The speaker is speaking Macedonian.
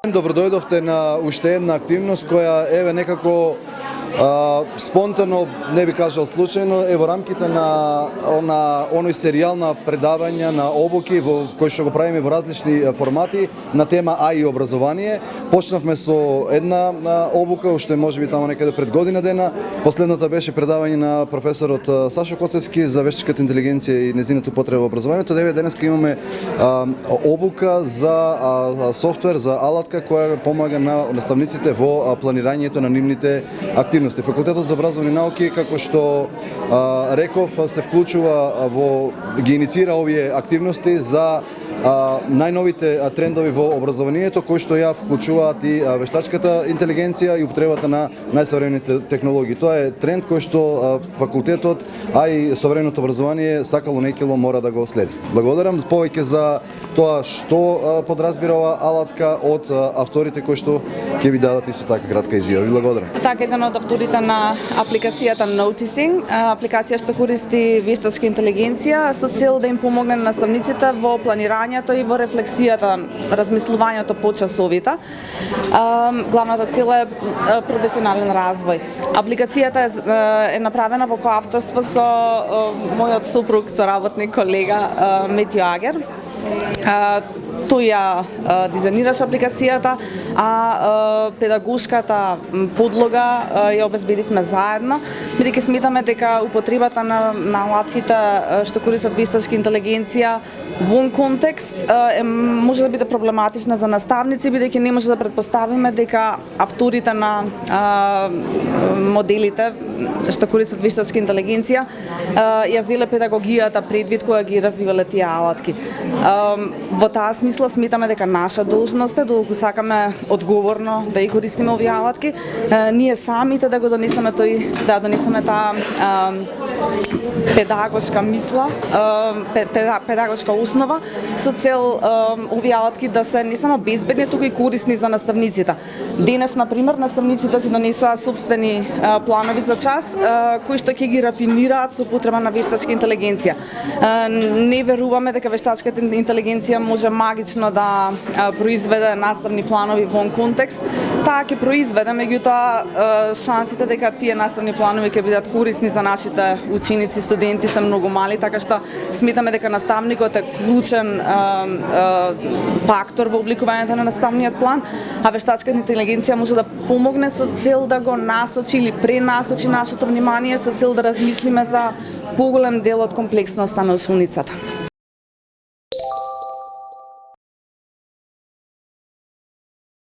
Добродојдовте на уште една активност која еве некако спонтано, не би кажал случајно, е во рамките на оној серијал на предавања на обуки кои што го правиме во различни формати на тема АИ образование. Почнавме со една обука, уште можеби тамо некаде пред година дена. Последната беше предавање на професорот Сашо Коцевски за вештачката интелигенција и нејзината употреба во образованието. Денеска имаме обука за софтвер, за алатка која помага на наставниците во планирањето на нивните активности. Факултетот за образовни науки, како што реков, се вклучува ги иницира овие активности за најновите трендови во образованието, кои што ја вклучуваат и вештачката интелигенција и употребата на најсовремените технологии. Тоа е тренд кој што факултетот, а и современото образование сакало некило мора да го следи. Благодарам повеќе за тоа што подразбира оваа алатка од авторите кои што ќе ви дадат исто така кратка изјава. Благодарам. Така, еден од авторите на апликацијата Noticing, апликација што користи вештачка интелигенција со цел да им помогне на наставниците во планирањето и во рефлексијата, размислувањето по часовите. Главната цел е професионален развој. Апликацијата е направена во коавторство со мојот супруг, соработник, колега Метио Агер. Тој ја дизајнираше апликацијата, а педагошката подлога ја обезбедивме заедно, бидејќи сметаме дека употребата на алатките што користат вештачка интелигенција вон контекст може да биде проблематична за наставници, бидејќи не може да претпоставиме дека авторите на моделите што користат вештачка интелигенција ја зеле педагогијата предвид која ги развивале тие алатки. Во таа смисла сметаме дека наша должност е, доколку сакаме одговорно да ја користиме овие алатки, ние самите да го донесеме да донесеме таа педагошка мисла, педагошка основа со цел овие алатки да се не само безбедни, туку и корисни за наставниците. Денес, например, наставниците си донесоа собствени планови за час кои што ќе ги рафинираат со употреба на вештачка интелигенција. Не веруваме дека вештачката интелигенција може магично да произведе наставни планови вон контекст. Таа ќе произведе, меѓутоа шансите дека тие наставни планови ќе бидат корисни за нашите ученици, студенти се многу мали, така што сметаме дека наставникот е клучен фактор во обликувањето на наставниот план, а вештачката интелигенција може да помогне со цел да го насочи или пренасочи нашето внимание со цел да размислиме за поголем дел од комплексноста на училницата.